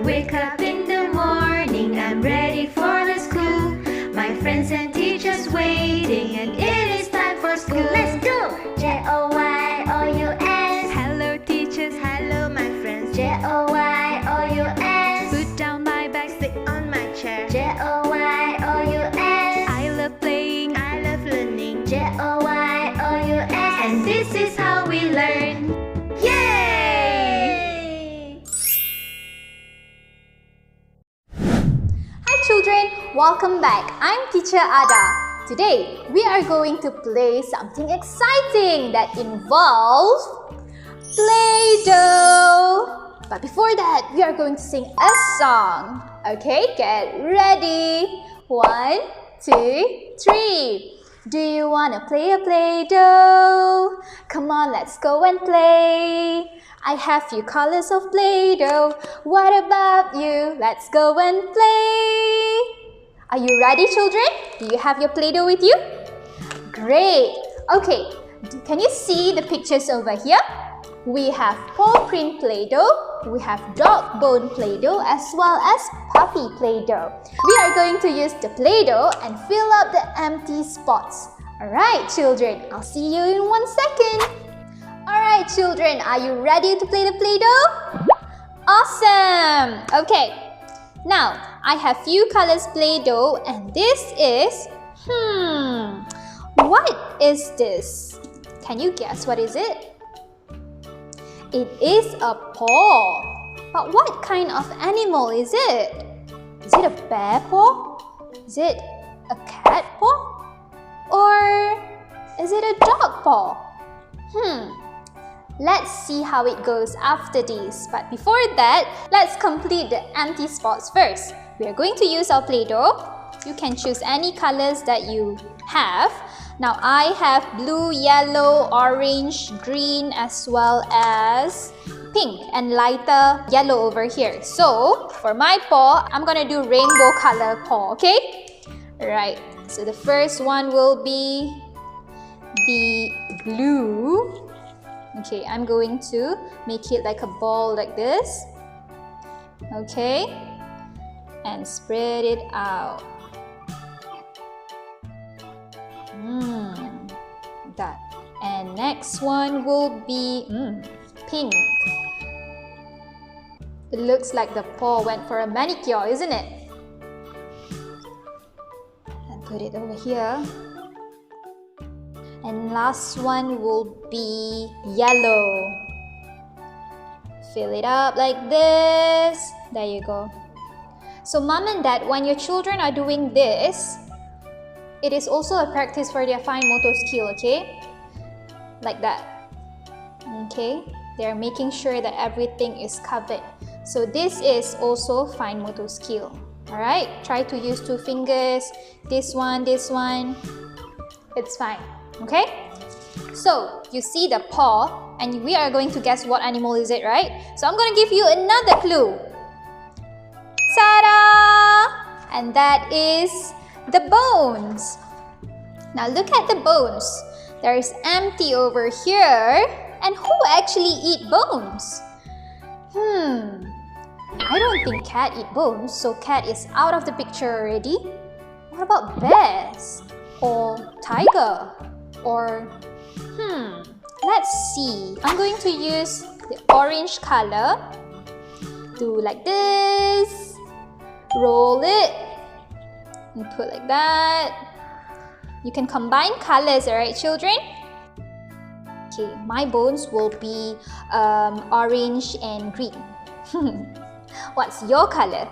wake up in the morning, I'm ready for the school. My friends and teachers waiting, and it is time for school. Let's go! Joyous. Hello teachers, hello my friends. Joyous. Put down my bag, sit on my chair. Joyous. I love playing, I love learning. Joyous. And this is how we learn. Yay! Hi children, welcome back. I'm Teacher Ada. Today, we are going to play something exciting that involves Play-Doh. But before that, we are going to sing a song. Okay, get ready. 1, 2, 3. Do you want to play a Play-Doh? Come on, let's go and play. I have few colors of Play-Doh. What about you? Let's go and play. Are you ready, children? Do you have your Play-Doh with you? Great. Okay, can you see the pictures over here? We have paw print Play-Doh, we have dog bone Play-Doh, as well as puppy Play-Doh. We are going to use the Play-Doh and fill up the empty spots. Alright children, I'll see you in 1 second. Alright children, are you ready to play the Play-Doh? Awesome! Okay, now I have few colors Play-Doh and this is, what is this? Can you guess what is it? It is a paw. But what kind of animal is it? Is it a bear paw? Is it a cat paw? Or is it a dog paw? Let's see how it goes after this. But before that, let's complete the empty spots first. We are going to use our Play-Doh. You can choose any colors that you have. Now I have blue, yellow, orange, green, as well as pink and lighter yellow over here. So for my paw, I'm gonna do rainbow color paw, okay? Right, so the first one will be the blue. Okay, I'm going to make it like a ball like this. Okay, and spread it out. That. And next one will be pink. It looks like the paw went for a manicure, isn't it? And put it over here. And last one will be yellow. Fill it up like this. There you go. So mom and dad, when your children are doing this, it is also a practice for their fine motor skill, okay? Like that. Okay? They are making sure that everything is covered. So this is also fine motor skill. Alright? Try to use 2 fingers. This one. It's fine. Okay? So, you see the paw and we are going to guess what animal is it, right? So I'm going to give you another clue. Ta-da! And that is the bones. Now look at the bones. There is empty over here. And who actually eat bones? I don't think cat eat bones, so cat is out of the picture already. What about bears? Or tiger? Or let's see. I'm going to use the orange color. Do like this. Roll it. And put like that. You can combine colors, alright children? Okay, my bones will be orange and green. What's your color?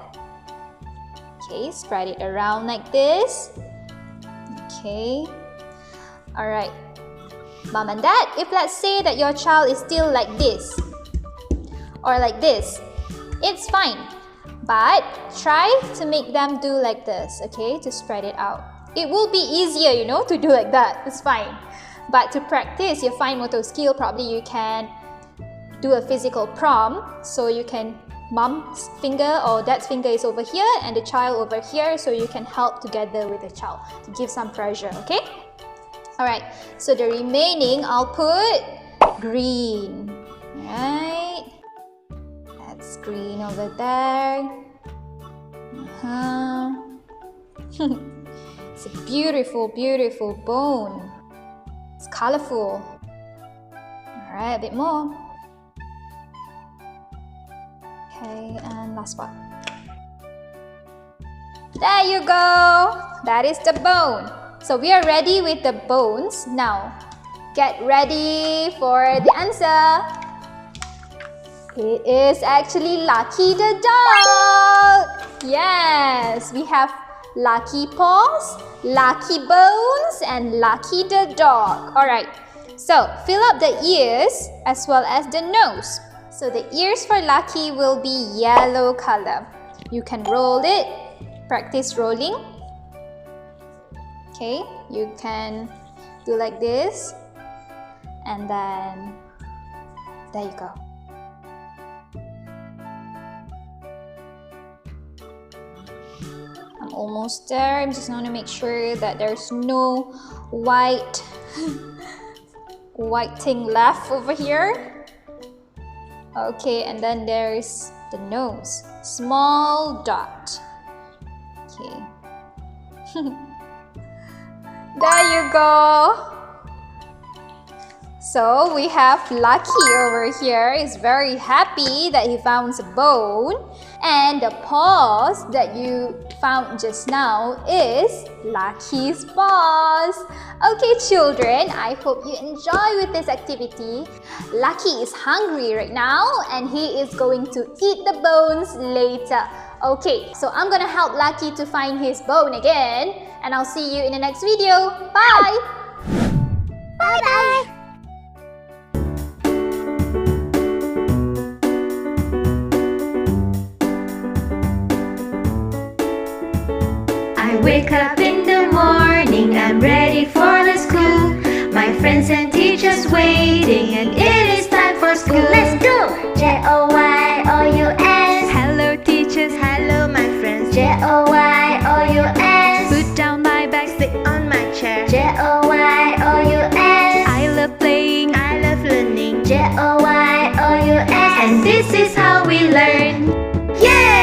Okay, spread it around like this. Okay. Alright. Mom and dad, if let's say that your child is still like this or like this, it's fine. But try to make them do like this, okay, to spread it out. It will be easier, you know, to do like that. It's fine. But to practice your fine motor skill, probably you can do a physical prompt. So you can, mom's finger or dad's finger is over here and the child over here. So you can help together with the child to give some pressure, okay? Alright, so the remaining, I'll put green. Alright. That's green over there. It's a beautiful, beautiful bone. It's colorful. Alright, a bit more. Okay, and last one. There you go! That is the bone. So we are ready with the bones. Now, get ready for the answer. It is actually Lucky the dog! Yes, we have Lucky paws, Lucky bones, and Lucky the dog. Alright, so fill up the ears as well as the nose. So the ears for Lucky will be yellow color. You can roll it, practice rolling. Okay, you can do like this, and then there you go. I'm almost there. I'm just going to make sure that there's no white thing left over here. Okay, and then there's the nose. Small dot. Okay. There you go. So we have Lucky over here is very happy that he found a bone, and the paws that you found just now is Lucky's paws. Okay children, I hope you enjoy with this activity. Lucky is hungry right now and he is going to eat the bones later. Okay, so I'm gonna help Lucky to find his bone again, and I'll see you in the next video. Bye! Bye-bye. I wake up in the morning, I'm ready for the school. My friends and teachers waiting, and it is time for school. Let's go! Joyous. Hello teachers, hello my friends. Joyous. Put down my bag, sit on my chair. Joyous. I love playing, I love learning. Joyous. And this is how we learn. Yay!